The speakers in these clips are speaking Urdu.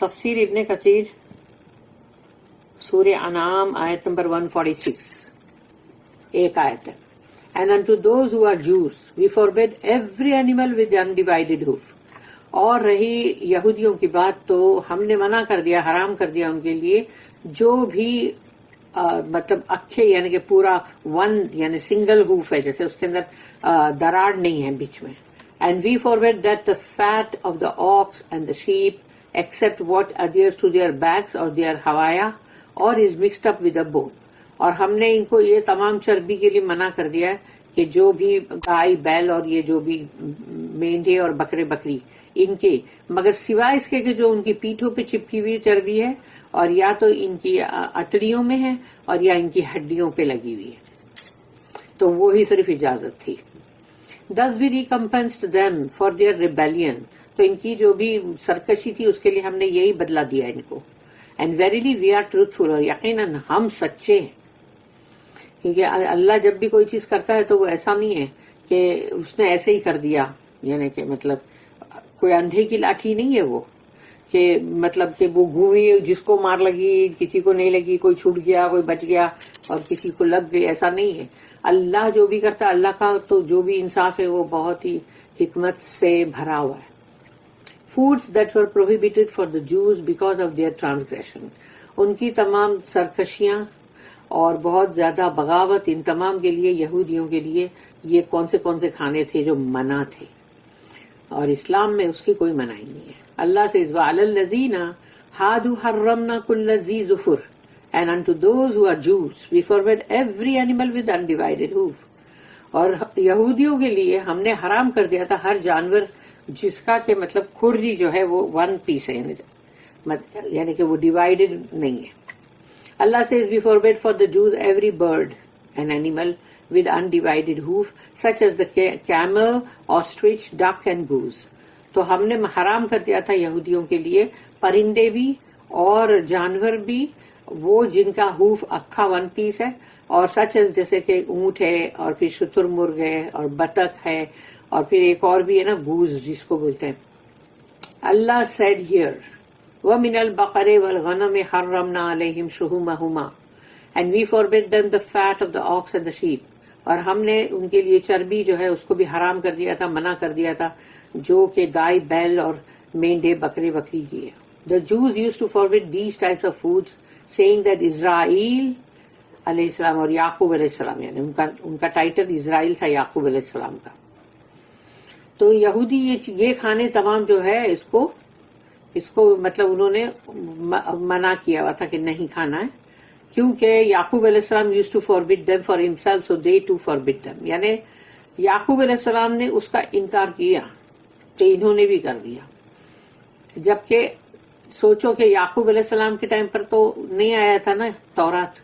تفسیر ابن کثیر سورہ انعام آیت نمبر 146 ایک آیت ہے. And unto those who are Jews we forbid every animal with undivided hoof. اور رہی یہودیوں کی بات تو ہم نے منع کر دیا، حرام کر دیا ان کے لیے جو بھی مطلب اکھے یعنی کہ پورا ون یعنی سنگل ہوف ہے، جیسے اس کے اندر دراڑ نہیں ہے بیچ میں. And we forbid that the fat of the ox and the sheep except what adheres to their backs or their hawaya or is mixed up with a bone. اور ہم نے ان کو یہ تمام چربی کے لیے منع کر دیا ہے کہ جو بھی گائے بیل اور یہ جو بھی مینڈے اور بکرے بکری ان کے، مگر سوائے اس کے کہ جو ان کی پیٹھوں پہ چپکی ہوئی چربی ہے اور یا تو ان کی اتڑیوں میں ہے اور یا ان کی ہڈیوں پہ لگی ہوئی ہے، تو وہی صرف اجازت تھی. Thus we recompensed them for their rebellion. تو ان کی جو بھی سرکشی تھی اس کے لیے ہم نے یہی بدلہ دیا ان کو. And verily we are truthful. اور یقیناً ہم سچے ہیں، کیونکہ اللہ جب بھی کوئی چیز کرتا ہے تو وہ ایسا نہیں ہے کہ اس نے ایسے ہی کر دیا، یعنی کہ مطلب کوئی اندھے کی لاٹھی نہیں ہے وہ، کہ مطلب کہ وہ گھومی جس کو مار لگی کسی کو نہیں لگی، کوئی چھوٹ گیا کوئی بچ گیا اور کسی کو لگ گئی، ایسا نہیں ہے. اللہ جو بھی کرتا ہے، اللہ کا تو جو بھی انصاف ہے وہ بہت ہی حکمت سے بھرا ہوا ہے. Foods that were prohibited for the Jews because of their transgression. ان کی تمام سرکشیاں اور بہت زیادہ بغاوت، ان تمام کے لیے یہودیوں کے لیے یہ کون سے کھانے تھے جو منع تھے، اور اسلام میں اس کی کوئی مناہی نہیں ہے. اللہ سے وَعَلَى الَّذِينَ هَادُوا حَرَّمْنَا كُلَّ ذِي ظُفُرٍ and unto those who are Jews we forbid every animal with undivided hoof. اور یہودیوں کے لیے ہم نے حرام کر دیا تھا ہر جانور جس کا کہ مطلب کھرری جو ہے وہ ون پیس ہے، یعنی کہ وہ ڈیوائیڈڈ نہیں ہے. اللہ says we forbid for the Jews every bird and animal with undivided hoof such as the camel, ostrich, duck and goose. تو ہم نے حرام کر دیا تھا یہودیوں کے لیے پرندے بھی اور جانور بھی وہ جن کا ہوف اکھا ون پیس ہے، اور سچ ایز جیسے کہ اونٹ ہے اور پھر شتر مرغ ہے اور بطخ ہے اور پھر ایک اور بھی ہے نا گوز جس کو بولتے ہیں. اللہ said here وَمِنَ الْبَقَرِ وَالْغَنَمِ حَرَّمْنَا عَلَيْهِمْ شُحُومَهُمَا and we forbid them the fat of the ox and the sheep. اور ہم نے ان کے لیے چربی جو ہے اس کو بھی حرام کر دیا تھا، منع کر دیا تھا جو کہ گائے بیل اور مینڈے بکرے بکری کی ہے. The Jews used to forbid these types of foods saying that اسرائیل علیہ السلام اور یعقوب علیہ السلام، یعنی ان کا ٹائٹل اسرائیل تھا یعقوب علیہ السلام کا. تو یہودی یہ کھانے تمام جو ہے اس کو مطلب انہوں نے منع کیا ہوا تھا کہ نہیں کھانا ہے، کیونکہ یعقوب علیہ السلام used to forbid them for himself so they too forbid them. یعنی یعقوب علیہ السلام نے اس کا انکار کیا تو انہوں نے بھی کر دیا. جبکہ سوچو کہ یعقوب علیہ السلام کے ٹائم پر تو نہیں آیا تھا نا تورات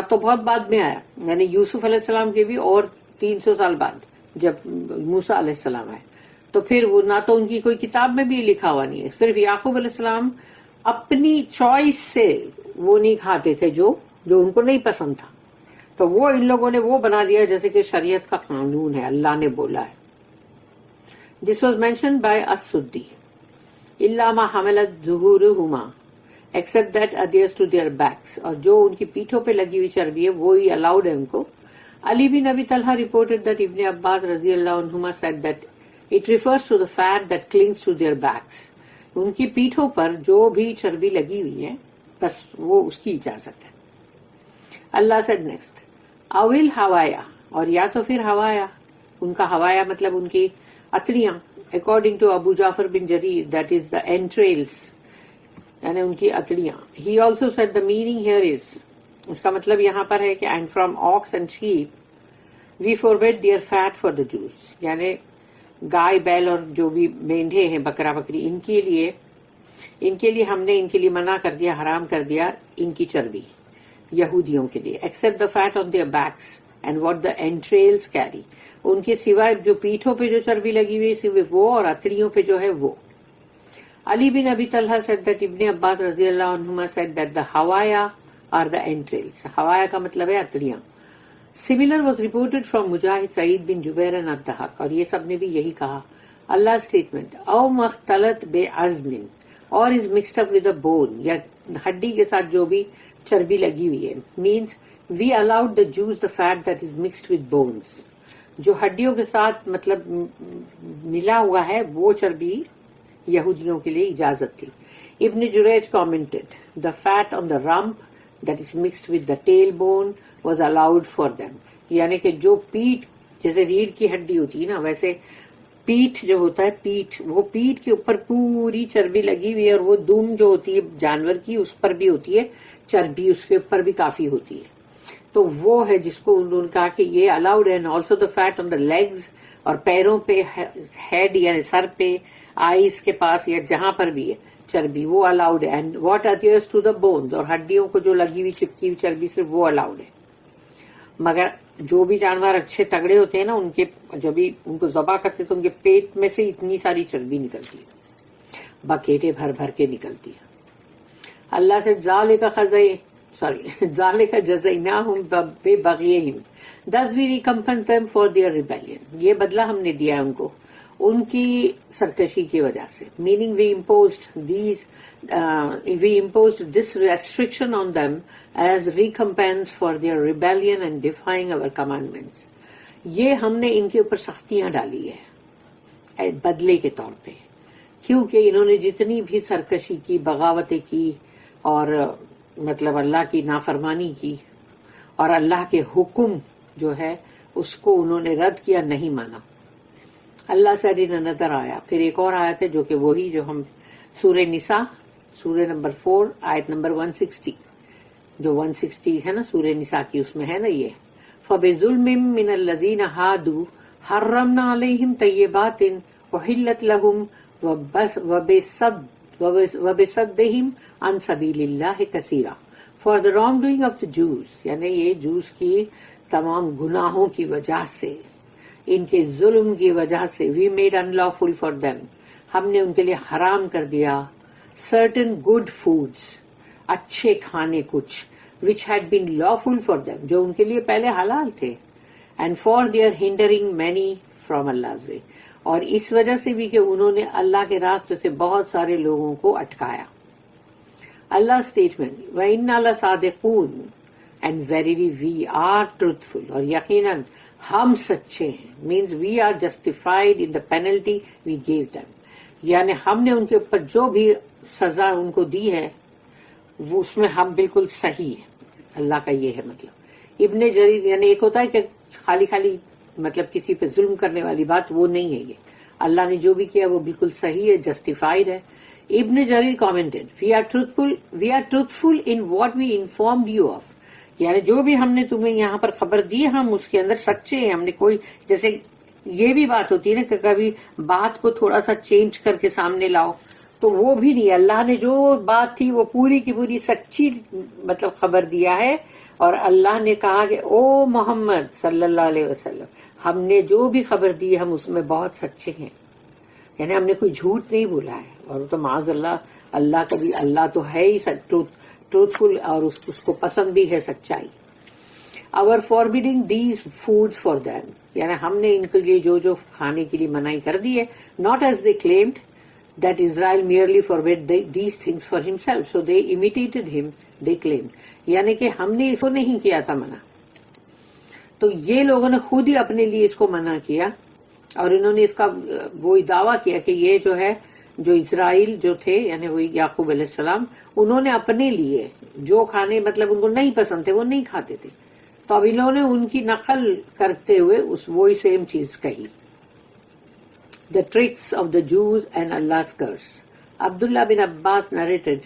تو بہت بعد میں آیا، یعنی یوسف علیہ السلام کے بھی اور 300 سال بعد جب موسیٰ علیہ السلام آئے. تو پھر وہ نہ تو ان کی کوئی کتاب میں بھی لکھا ہوا نہیں ہے، صرف یعقوب علیہ السلام اپنی چوائس سے وہ نہیں کھاتے تھے جو ان کو نہیں پسند تھا، تو وہ ان لوگوں نے وہ بنا دیا جیسے کہ شریعت کا قانون ہے، اللہ نے بولا ہے. This was mentioned by As-Suddi. إِلَّا مَا حَمَلَتْ ظُهُورُهُمَا except that adheres to their backs. اور جو ان کی پیٹھوں پہ لگی ہوئی چربی ہے وہی الاؤڈ ہے ان کو. Ali bin Abi Talha reported that Ibn Abbas radiyallahu anhuma said that it refers to the fat that clings to their backs. ان کی پیٹھوں پر جو بھی چربی لگی ہوئی ہے بس وہ اس کی اجازت ہے. اللہ said next اویل ہوایا، اور یا تو پھر ہوایا، ان کا ہوایا مطلب ان کی اتڑیاں. According to Abu Ja'far bin Jarir that is the entrails، یعنی ان کی اتڑیاں. He also said the meaning here is، اس کا مطلب یہاں پر ہے کہ and from ox and sheep we forbid their fat for the Jews، یعنی گائے بیل اور جو بھی مینڈے ہیں بکرا بکری ان کے لیے ہم نے ان کے لیے منع کر دیا، حرام کر دیا ان کی چربی یہودیوں کے لیے. except the fat on their backs and what the entrails carry، ان کے سوائے جو پیٹھوں پہ جو چربی لگی ہوئی سوائے وہ اور اتڑیوں پہ جو ہے وہ. علی بن ابی طلحہ said that ابن عباس رضی اللہ عنہما said that the hawaya are the entrails. ہوایا کا مطلب ہے اتڑیاں. Similar was reported from Mujahid, Sa'id bin Jubair and Ad-Dahak، اور یہ سب نے بھی یہی کہا. اللہ اسٹیٹمنٹ او مختلط بے عزمن اور از mixed up with a bone یا ہڈی کے ساتھ جو بھی چربی لگی ہوئی ہے. Means we allowed the juice the fat that is mixed with bones. جو ہڈیوں کے ساتھ مطلب ملا ہوا ہے وہ چربی یہودیوں کے لیے اجازت تھی. ابن جریج commented the fat on the rump that is mixed with the tailbone was allowed for them. یعنی کہ جو پیٹھ جیسے ریڑھ کی ہڈی ہوتی ہے نا ویسے پیٹھ جو ہوتا ہے پیٹھ وہ پیٹھ کے اوپر پوری چربی لگی ہوئی ہے اور وہ دم جو ہوتی ہے جانور کی اس پر بھی ہوتی ہے چربی اس کے اوپر بھی کافی ہوتی ہے. تو وہ ہے جس کو انہوں نے کہا کہ یہ الاؤڈ ہے. Also the fat on the legs اور پیروں پہ ہیڈ یعنی سر پہ آئیز کے پاس یا جہاں پر بھی ہے چربی وہ الاؤڈ ہے. And what adheres to the bones اور ہڈیوں کو جو لگی ہوئی چپکی ہوئی چربی سے وہ الاؤڈ ہے. مگر جو بھی جانور اچھے تگڑے ہوتے ہیں نا ان کے جب بھی ان کو ذبح کرتے تو ان کے پیٹ میں سے اتنی ساری چربی نکلتی ہے بکیٹیں بھر بھر کے نکلتی ہے. اللہ سے ذالک جزیناہم ببغیہم thus we recompense them for their rebellion. یہ بدلہ ہم نے دیا ان کو ان کی سرکشی کی وجہ سے. meaning we imposed this restriction on them as recompense for their rebellion and defying our commandments. یہ ہم نے ان کے اوپر سختیاں ڈالی ہے بدلے کے طور پہ کیونکہ انہوں نے جتنی بھی سرکشی کی بغاوتیں کی اور مطلب اللہ کی نافرمانی کی اور اللہ کے حکم جو ہے اس کو انہوں نے رد کیا نہیں مانا. اللہ سے نظر آیا. پھر ایک اور آیت ہے جو کہ وہی جو ہم سورہ نساء سورہ نمبر 4 آیت نمبر 160 جو 160 ہے نا سورہ نساء کی اس میں ہے نا یہ فَبِظُلْمٍ مِّنَ الَّذِينَ هَادُوا حَرَّمْنَا عَلَيْهِمْ طَيِّبَاتٍ أُحِلَّتْ لَهُمْ وَبِصَدِّهِمْ عَن سَبِيلِ اللَّهِ كَثِيرًا. For the wrongdoing of the Jews یعنی یہ جوز کی تمام گناہوں کی وجہ سے ان کے ظلم کی وجہ سے we made unlawful for them ہم نے ان کے لیے حرام کر دیا certain good foods اچھے کھانے کچھ which had been lawful for them جو ان کے لیے پہلے حلال تھے and for their hindering many from Allah's way اور اس وجہ سے بھی کہ انہوں نے اللہ کے راستے سے بہت سارے لوگوں کو اٹکایا. اللہ statement وَإِنَّا لَصَادِقُونَ and verily we are truthful اور یقیناً ہم سچے ہیں means we are justified in the penalty we gave them یعنی ہم نے ان کے اوپر جو بھی سزا ان کو دی ہے وہ اس میں ہم بالکل صحیح ہیں. اللہ کا یہ ہے مطلب. ابن جریر یعنی ایک ہوتا ہے کہ خالی مطلب کسی پہ ظلم کرنے والی بات وہ نہیں ہے یہ اللہ نے جو بھی کیا وہ بالکل صحیح ہے جسٹیفائڈ ہے. ابن جریر commented we are truthful in what we informed you of یعنی جو بھی ہم نے تمہیں یہاں پر خبر دی ہم اس کے اندر سچے ہیں. ہم نے کوئی جیسے یہ بھی بات ہوتی ہے نا کہ کبھی بات کو تھوڑا سا چینج کر کے سامنے لاؤ تو وہ بھی نہیں. اللہ نے جو بات تھی وہ پوری کی پوری سچی مطلب خبر دیا ہے اور اللہ نے کہا کہ او محمد صلی اللہ علیہ وسلم ہم نے جو بھی خبر دی ہم اس میں بہت سچے ہیں یعنی ہم نے کوئی جھوٹ نہیں بولا ہے. اور تو معاذ اللہ کا بھی اللہ تو ہے ہی ٹروتھفل اور اس کو پسند بھی ہے سچائی. our forbidding these foods for them یعنی ہم نے ان کے لیے جو کھانے کے لیے منائی کر دی ہے not as they claimed that Israel merely forbade these things for himself so they imitated him they claimed یعنی کہ ہم نے اس کو نہیں کیا تھا منع تو یہ لوگوں نے خود ہی اپنے لیے اس کو منع کیا اور انہوں نے اس کا وہی دعویٰ کیا کہ یہ جو ہے جو اسرائیل جو تھے یعنی وہی یعقوب علیہ السلام انہوں نے اپنے لیے جو کھانے مطلب ان کو نہیں پسند تھے وہ نہیں کھاتے تھے تو اب انہوں نے ان کی نقل کرتے ہوئے وہی سیم چیز کہی. The tricks of the Jews and Allah's curse. Abdullah bin Abbas narrated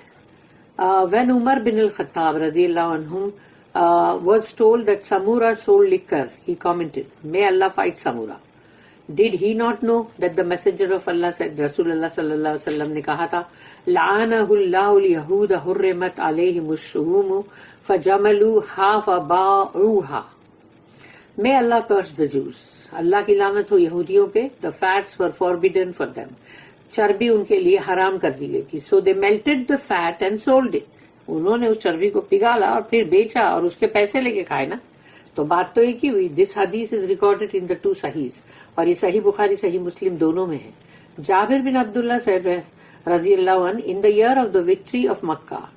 when Umar bin al-Khattab radiyallahu anhum was told that Samura sold liquor, he commented, may Allah fight Samura. Did he not know that the messenger of Allah said, Rasulullah sallallahu alaihi wasallam ne kaha tha, la'anahu Allahu al-yahuda hurrimat alayhim ash-shuhum fajamaluha faba'uha. May Allah curse the Jews. اللہ کی لعنت ہو یہودیوں پہ. The fats were forbidden for them. چربی ان کے لیے حرام کر دی گئی تھی. So they melted the fat and sold it. انہوں نے اس چربی کو پگھالا اور پھر بیچا اور اس کے پیسے لے کے کھائے نا. تو بات تو ایک ہی ہوئی. This hadith is recorded in the two Sahihs اور یہ صحیح بخاری صحیح مسلم دونوں میں ہے. Jabir bin Abdullah said, radiyallahu anh, in the year of the victory of Makkah,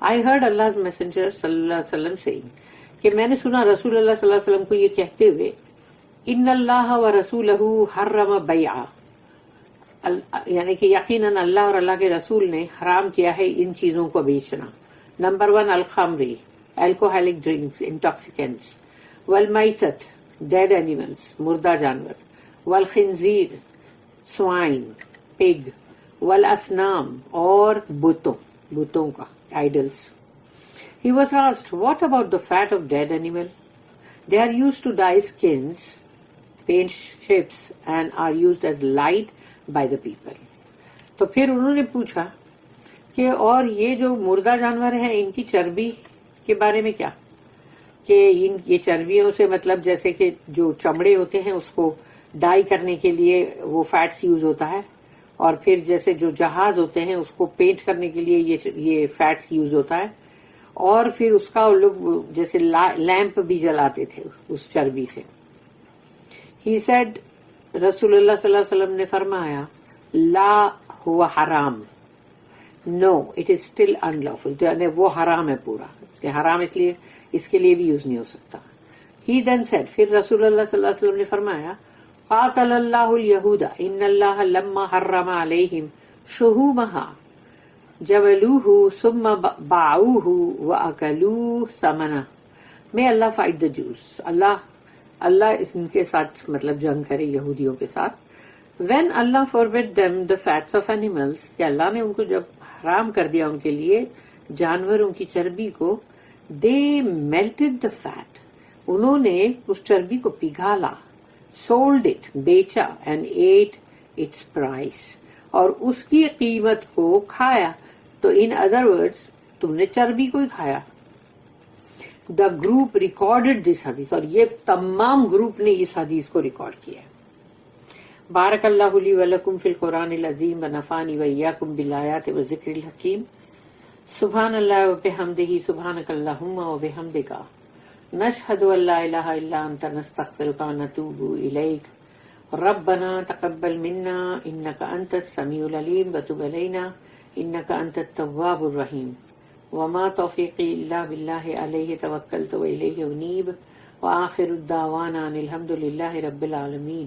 I heard Allah's messenger sallallahu alaihi wasallam saying, کہ میں نے سنا رسول اللہ صلی اللہ علیہ وسلم کو یہ کہتے ہوئے, ان اللہ و رسولہ حرم بیع, یعنی کہ یقیناً اللہ اور اللہ کے رسول نے حرام کیا ہے ان چیزوں کو بیچنا. Number 1 الخمری, alcoholic drinks, intoxicants, والمیتت, dead animals, مردہ جانور, والخنزیر, swine, pig, والاسنام, اور بتوں کا, idols. He was asked, what about the fat of dead animal? They are used to dye skins, paint ships, and are used as light by the people. تو پھر انہوں نے پوچھا کہ اور یہ جو مردہ جانور ہیں ان کی چربی کے بارے میں کیا, کہ یہ چربیوں سے مطلب جیسے کہ جو چمڑے ہوتے ہیں اس کو ڈائی کرنے کے لیے وہ فیٹس یوز ہوتا ہے, اور پھر جیسے جو جہاز ہوتے ہیں اس کو پینٹ کرنے کے لیے یہ فیٹس یوز ہوتا ہے, اور پھر اس کا لوگ جیسے لیمپ بھی جلاتے تھے اس چربی سے. He said, رسول اللہ صلی اللہ علیہ وسلم نے فرمایا, لا ہوا حرام, نو اٹ از اسٹل انلافل, یعنی وہ حرام ہے پورا, حرام اس لیے اس کے لیے بھی یوز نہیں ہو سکتا. He then said, پھر رسول اللہ صلی اللہ علیہ وسلم نے فرمایا, قاتل اللہ الیہود ان اللہ لما حرم علیہم شہومہا جبلوہ ثم باعوہ واکلوہ ثمنہ. May Allah fight the Jews. اللہ ان کے ساتھ مطلب جنگ کرے یہودیوں کے ساتھ. When Allah forbid them the fats of animals, کہ اللہ نے ان کو جب حرام کر دیا ان کے لیے جانوروں کی چربی کو, they melted the fat, انہوں نے اس چربی کو پگھالا, sold it, بیچا, and ate its price, اور اس کی قیمت کو کھایا. تو in other words, تم نے چربی کو ہی کھایا. The group recorded this hadith, اور یہ تمام گروپ نے اس حدیث کو ریکارڈ کیا. بارک اللہ لی ولکم فی القرآن العظیم ونفعنی وإیاکم بالآیات والذکر الحکیم. سبحان اللہ وبحمدہ, سبحانک اللہم وبحمدک, نشہد ان لا الہ الا انت, نستغفرک ونتوب الیک. ربنا تقبل منا انک انت السمیع العلیم وتب علینا انک انت التواب الرحیم. وما توفیقی الا باللہ علیہ توکلت والیہ انیب. وآخر الدعوانا ان الحمد للہ رب العالمین.